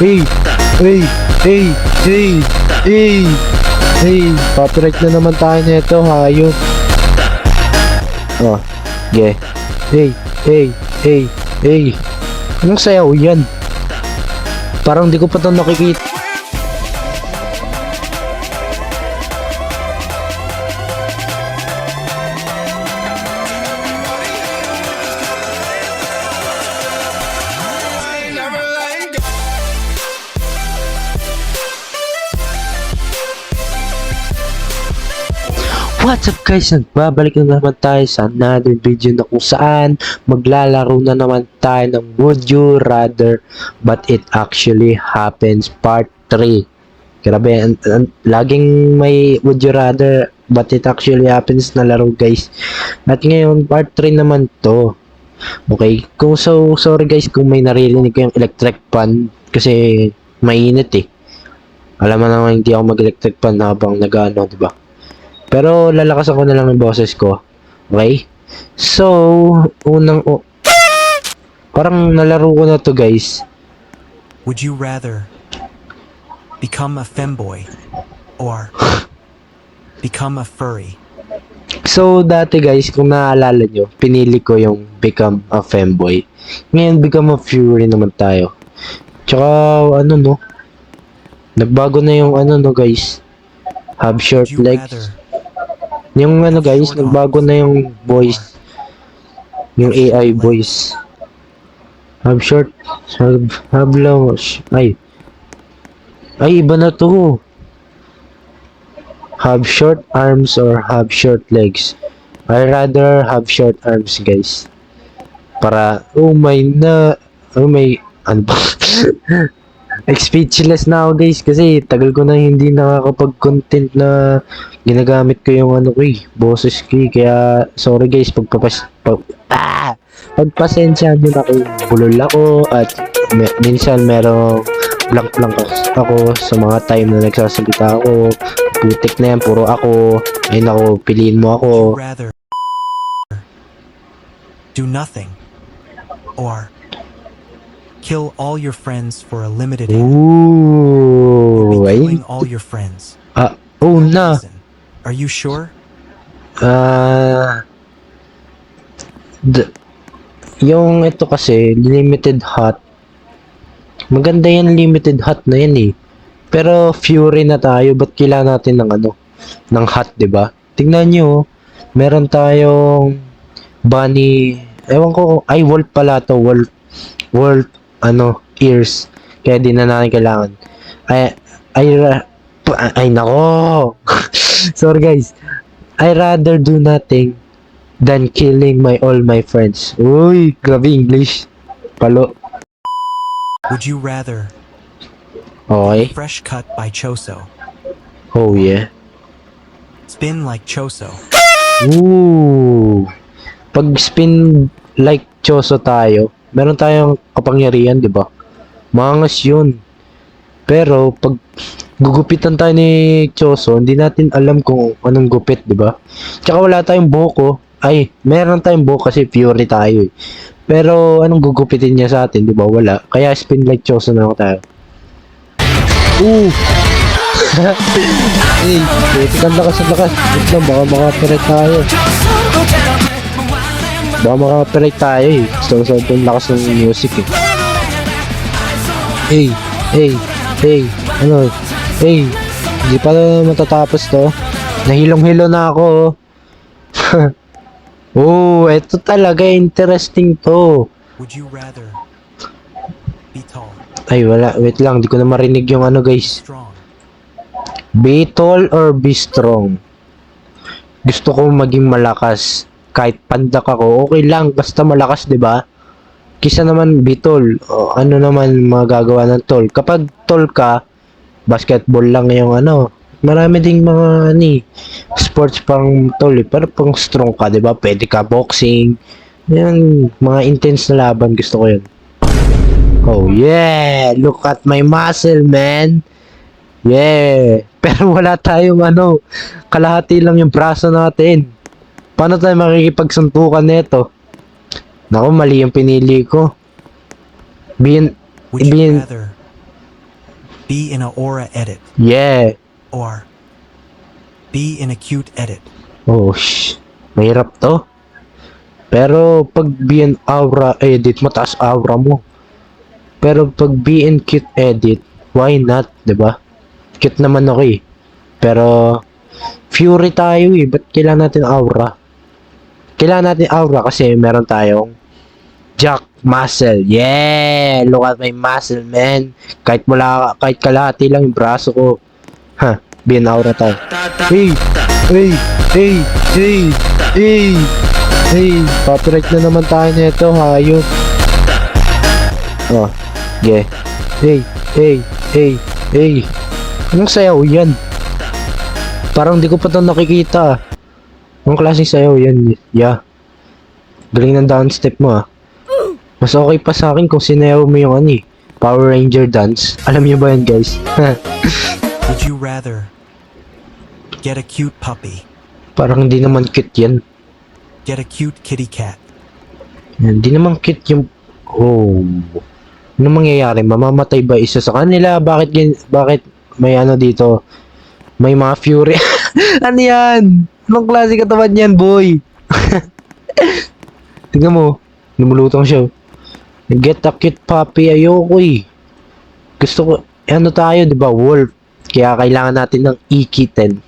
Hey! Hey! Hey! Hey! Hey! Hey! Copyright na naman tayo nito, hayop. Oh, yeah. Hey! Hey! Hey! Hey! Anong sayaw yan? Parang di ko pa ito nakikita. What's up guys? Nagbabalik na naman tayo sa another video na kung saan maglalaro na naman tayo ng Would You Rather But It Actually Happens Part 3. Grabe, laging may Would You Rather But It Actually Happens na laro guys. At ngayon, Part 3 naman to. Okay, sorry guys kung may naririnig ko yung electric fan kasi mainit eh. Alam mo naman hindi ako mag-electric fan habang nag-ano, diba? Pero lalakas ako na lang ng boses ko. Okay? So, parang nalaro ko na to guys. Would you rather become a femboy or become a furry? So, dati guys, kung naaalala nyo, pinili ko yung become a femboy. Ngayon, become a fury naman tayo. Tsaka, ano no? Nagbago na yung ano no guys. Have short Would you legs. rather Yung ano guys, nagbago na yung voice. Yung AI voice. Have short, have long, ay, iba na to. Have short arms or have short legs. I rather have short arms guys. Para, ano ba? Speechless na ako guys kasi tagal ko na hindi nakakapag-content na ginagamit ko yung ano ko boses ko kaya sorry guys pagpasensya nyo na kung bulol ako at minsan merong blank ako sa mga time na nagsasalita ako, putik na yan, puro ako, ayun ako, piliin mo ako. would you rather do nothing or kill all your friends for a limited time? Ooh, Be ay, killing all your friends. na. Listen, are you sure? Yung ito kasi, limited hot. Maganda yan, limited hot na yan eh. Pero fury na tayo, ba't kailangan natin ng ano? Ng hot, diba? Tingnan nyo, meron tayong bunny, ewan ko, ay wolf pala to, wolf, ears. Kaya di na natin kailangan. Ay nako. Sorry guys. I rather do nothing than killing all my friends. Uy, grabe English. Palo. Would you rather Okay. fresh cut by Choso, Oh yeah. spin like Choso, Ooh. Pag spin like Choso tayo, meron tayong kapangyarihan, 'di ba? Mangas 'yun. Pero pag gugupitan tayo ni Choso, hindi natin alam kung anong gupit, 'di ba? Tsaka wala tayong buhok, oh. Ay, meron tayong buhok kasi fury tayo eh. Pero anong gugupitin niya sa atin, 'di ba? Wala. Kaya spin like Choso na lang tayo. Ooh. Hey, wait lakas. Wait lang, baka maka-copyright tayo. Baka maka-copyright tayo eh. Gusto yung lakas ng music eh. Hey, ano? Hey, hindi pa na matatapos to. Nahilong-hilo na ako. Oh, eto talaga, interesting to. would you rather be tall, Ay, wala. Wait lang, di ko na marinig yung ano guys. strong, Be tall or be strong? Gusto ko maging malakas. Kahit pandak ako, okay lang. Basta malakas, di ba? Kisa naman be tall. O, ano naman magagawa ng tall? Kapag tall ka, basketball lang yung ano. Marami ding mga sports pang tall eh. Pero pang strong ka, di ba? Pwede ka boxing. Yan, mga intense na laban. Gusto ko yun. Oh yeah! Look at my muscle, man! Yeah! Pero wala tayong kalahati lang yung braso natin. Paano tayo makikipagsuntukan nito? Naku, mali yung pinili ko. would you rather Be in a aura edit. Yeah. Or be in a cute edit. Oh, mahirap to. Pero pag BN Aura edit, mataas aura mo. Pero pag BN cute edit, why not, 'di ba? Cute naman ako eh. Pero Fury tayo eh, ba't kailangan natin aura? Kailangan natin aura kasi meron tayong Jack muscle. Yeah! Look at my muscle, man. Kahit kalahati lang yung braso ko. Ha, BN Aura tayo. Hey! Hey! Hey! Hey! Hey! Hey, copyright na naman tayo nito, hayop. Oh, yeah. Hey, hey, hey, hey. Anong sayaw yan? Parang di ko pa ito nakikita. Anong klaseng sayaw yan? Yeah. Galing ng dance step mo ah. Mas okay pa sa akin kung sinayaw mo yung Power Ranger dance. Alam niyo ba yan, guys? Would you rather get a cute puppy? Parang hindi naman cute yan. Get a cute kitty cat. Hindi naman cute yung... Oh. Ano mangyayari? Mamamatay ba isa sa kanila? Bakit may dito? May mga Fury. Ano yan? Anong klase katawan yan, boy? Tingnan mo. Lumulutang siya. Get a cute puppy. Ayoko eh. Gusto ko... tayo, di ba? Wolf. Kaya kailangan natin ng E-kitten.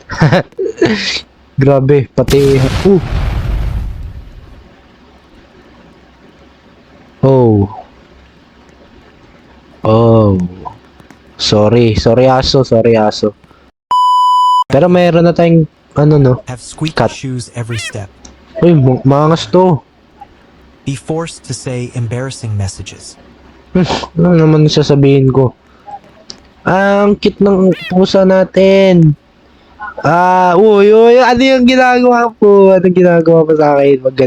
Grabe. Pati... Oh. Oh. Sorry aso. Pero mayroon na tayong Have squeaky Cut. shoes every step. Uy, mangas to. Be forced to say embarrassing messages. Ano naman sasabihin ko? Ang cute ng pusa natin. Uy, ano yung ginagawa po? Anong ginagawa pa sa akin? Wag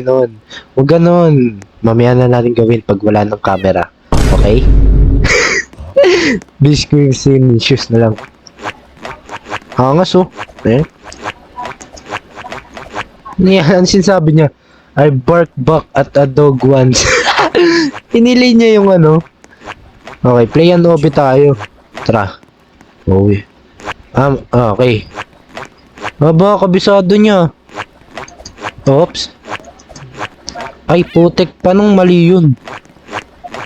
ganon. Mamaya na natin gawin pag wala ng camera. Okay? Biscuit scene shoes na lang. Angas oh. Ano sinasabi niya? I bark back at a dog once. Pinili niya yung Okay, play and obi tayo. Tara. Uy. Okay. Aba, kabisado niya. Oops. Ay, putek. Paanong mali yun?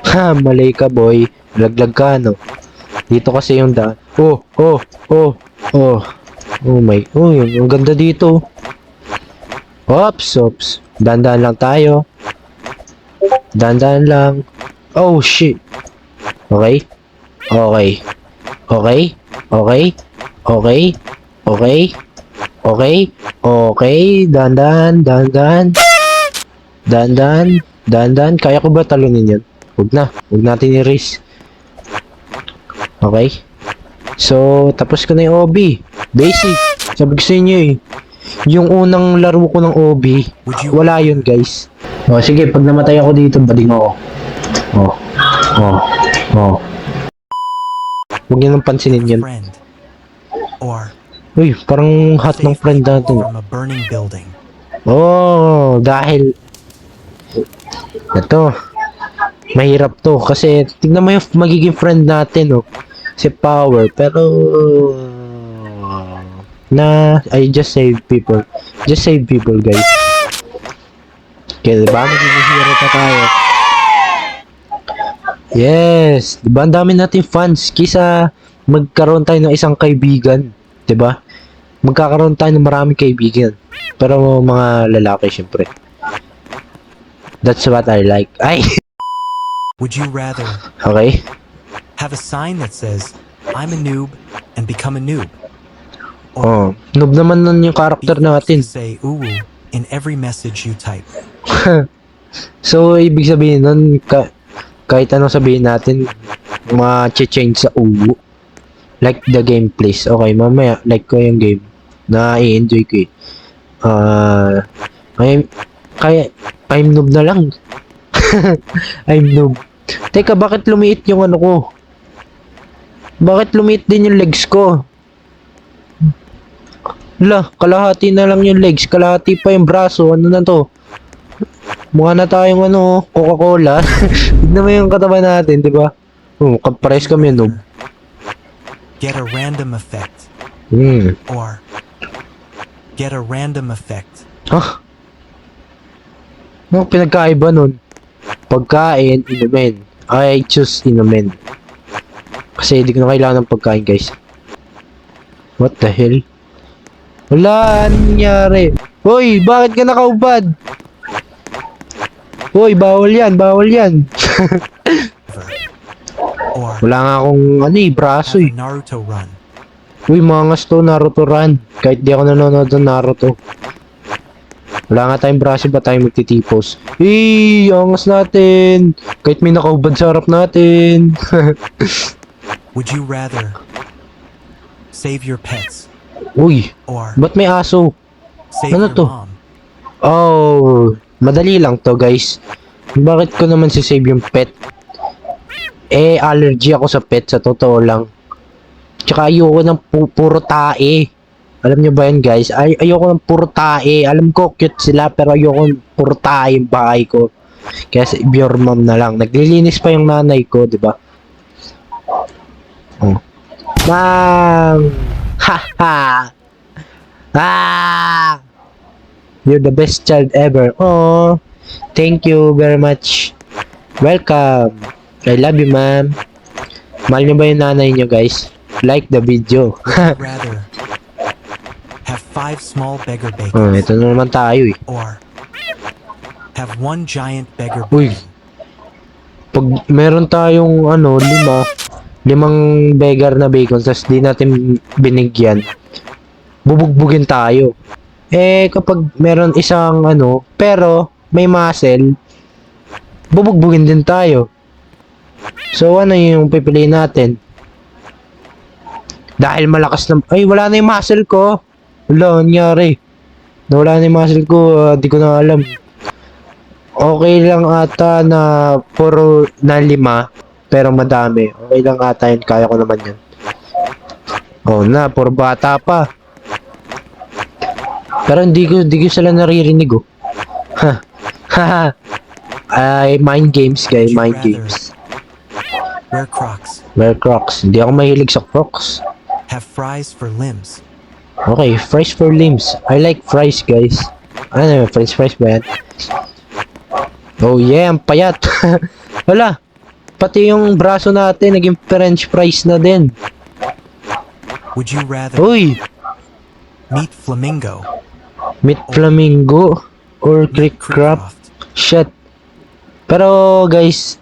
Ha, mali ka, boy. Laglag ka, no? Dito kasi yung daan. Oh. Oh my. Oh, ang ganda dito. Oops. Dandan lang tayo. Dandan lang. Oh, shit. Okay. Dandan. Kaya ko ba talunin yan? Huwag natin i-risk. Okay. So, tapos ko na yung OB. Basic. Sabi ko sa inyo eh. Yung unang laro ko ng OB, wala yun, guys. O, sige, pag namatay ako dito, bading ako. Huwag niyo nang pansinin yan. Friend. Or Uy, parang hot ng save friend people natin. from a burning building. Oh, dahil ito, mahirap to kasi tignan mo yung magiging friend natin, si Power, pero I just save people. Just save people, guys. Okay, diba? Magiging hero pa tayo. Yes, diba? Ang dami natin fans kisa magkaroon tayo ng isang kaibigan, diba? Magkakaroon tayo ng maraming kaibigan. Pero mga lalaki, syempre. That's what I like. Ay! Would you rather Okay. have a sign that says, I'm a noob, and become a noob? Oh, noob naman nun yung Be character forced natin. to say ooh in every message you type. So, ibig sabihin nun, kahit anong sabihin natin, ma-change sa uwu. Like the game, please. Okay, mamaya, like ko yung game. Na-i-enjoy ko eh. I'm noob na lang. I'm noob. Teka, bakit lumiit yung ko? Bakit lumiit din yung legs ko? Kalahati na lang yung legs, kalahati pa yung braso. Ano na to? Mukha na tayong Coca-Cola. Tignan mo yung katawan natin, di ba? Kapares kami, noob. Get a random effect. Or get a random effect. Huh? Ano pinagkaiba nun? Pagkain, inumin. I choose inumin. Kasi hindi ko na kailangan ng pagkain, guys. What the hell? Wala, anong nangyari? Hoy, bakit ka nakaubad? Hoy, bawal yan, bawal yan. Or Wala nga akong, braso have eh. a Naruto run. Uy, mangas to, Naruto run. Kahit di ako nanonood ng Naruto. Wala nga tayong braso, ba tayo magtitipos? Angas natin. Kahit may nakaubad sa harap natin. Would you rather save your pets Uy, or ba't may aso? save Ano your to? mom? Oh, madali lang to, guys. Bakit ko naman si-save yung pet? Allergy ako sa pet, sa totoo lang. Tsaka ayoko ng puro tae. Alam nyo ba yan, guys? Ayoko ng puro tae. Alam ko, cute sila, pero ayoko ng puro tae yung bahay ko. Kaya sa your mom na lang. Naglilinis pa yung nanay ko, di ba? Oh. Ma'am! Ha ha! Ah! You're the best child ever. Oh, thank you very much. Welcome. I love you, ma'am. Mahal nyo ba yung nanay nyo, guys? Like the video. Would you rather have 5 small beggar Oh, bakers ito na naman tayo eh. or have 1 giant beggar Uy. bacon? Pag meron tayong limang beggar na bacon, tapos di natin binigyan, bubugbugin tayo. Kapag meron isang pero may muscle, bubugbugin din tayo. So, ano yung pipiliin natin? Dahil malakas na... Ay, wala na yung muscle ko. Wala, nangyari. Nawala na yung muscle ko, di ko na alam. Okay lang ata na puro na 5, pero madami. Okay lang ata yun, kaya ko naman yun. Oh na, puro bata pa. Pero hindi ko sila naririnig oh. Ha. Ha. Ay, mind games, guys, mind games. Wear Crocs. Wear Crocs. Hindi ako mahilig sa Crocs. Have fries for limbs. Okay, fries for limbs. I like fries, guys. Ano, french fries ba yan? Oh yeah, ang payat. Wala. Pati yung braso natin, naging french fries na din. Would you rather Uy! meet flamingo Meat flamingo or meet creek crab. Crickcroft? Shit. Pero guys,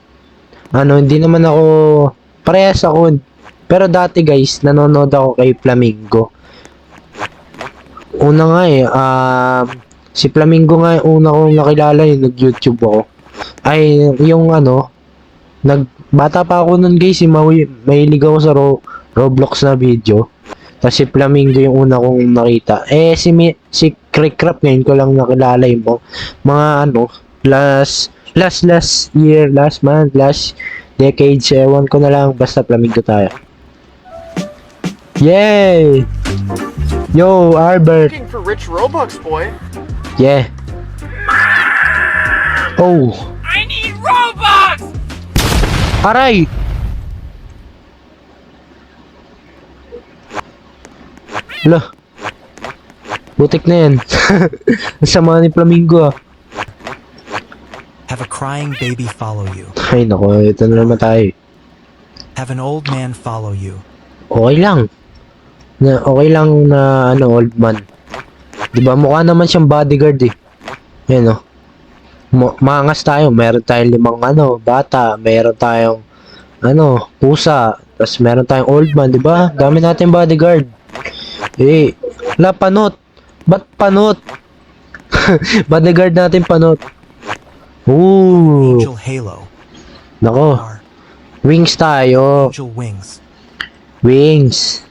hindi naman ako parehas ako. Pero dati guys, nanonood ako kay Flamingo. Una nga si Flamingo nga yung una kong nakilala, yung nag-YouTube ako. Ay, yung bata pa ako nun guys, mahilig ako sa Roblox na video. Tapos si Flamingo yung una kong nakita. Si Crickcraft ngayon ko lang nakilala yung mga last year, last month, last decade, ewan ko na lang, basta Flamingo tayo. Yay! Yo, Albert. Looking for rich Robux, boy. Yeah. Oh. I need Robux! Aray! Hala. Butik na yan. Ang sama ni Flamingo ah. Have a crying baby follow you. Ay nako, ito na naman tayo. Have an old man follow you. Okay lang. Okay lang na old man. 'Di ba mukha naman siyang bodyguard eh. Yan oh. Maangas tayo, meron tayong 5 bata, meron tayong pusa, tapos meron tayong old man, 'di ba? Dami natin bodyguard. Panot. Ba't panot? Bodyguard natin panot. Ooh. Angel halo Nako, or wings tayo. angel wings. Wings.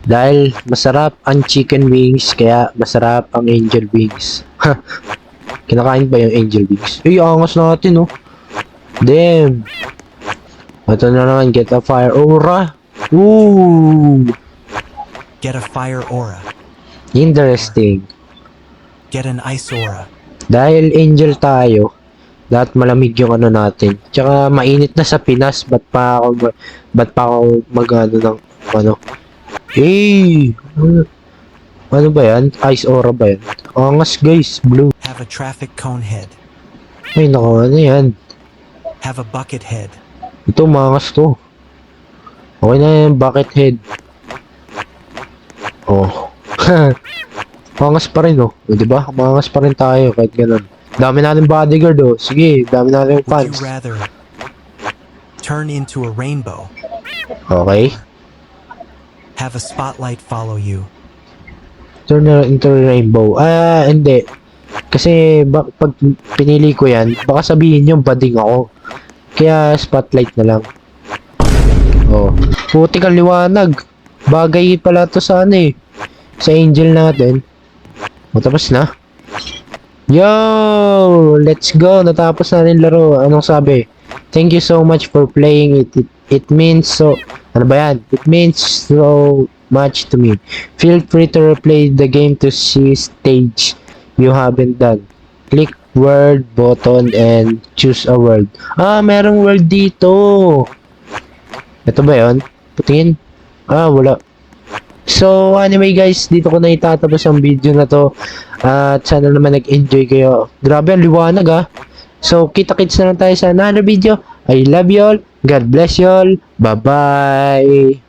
Dahil masarap ang chicken wings, kaya masarap ang angel wings. Kinakain ba yung angel wings? Angas natin, oh. Damn. Ito na naman, get a fire aura. Ooh. Get a fire aura. Interesting. Get an ice aura. Dahil angel tayo, dapat malamig yung natin. Tsaka mainit na sa Pinas, ba't pa ako Ano? Ano ba yan? Ice aura ba yan? Angas guys, blue. Have a traffic cone head. Ay nako, ano yan? Have a bucket head. Ito, mangas to. Okay na yan, bucket head. Oh. Mangas pa rin, oh. Diba? Mangas pa rin tayo kahit ganun. Dami natin bodyguard, oh. Sige, dami natin Would fans. you rather turn into a rainbow? Okay. Have a spotlight follow you? Turn into rainbow. Hindi. Kasi pag pinili ko yan, baka sabihin yung bading ako. Kaya spotlight na lang. Oh. Puti kang liwanag. Bagay pala to sa ano eh. Sa angel natin. O, tapos na. Yo! Let's go! Natapos na rin laro. Anong sabi? Thank you so much for playing it. It means so... Ano ba yan? It means so much to me. Feel free to replay the game to see stage you haven't done. Click word button and choose a word. Merong word dito. Ito ba yun? Putingin. Wala. So, anyway guys, dito ko na itatapos ang video na to. At sana naman nag-enjoy kayo. Grabe, ang liwanag So, kita-kits na lang tayo sa another video. I love you all. God bless you all. Bye-bye.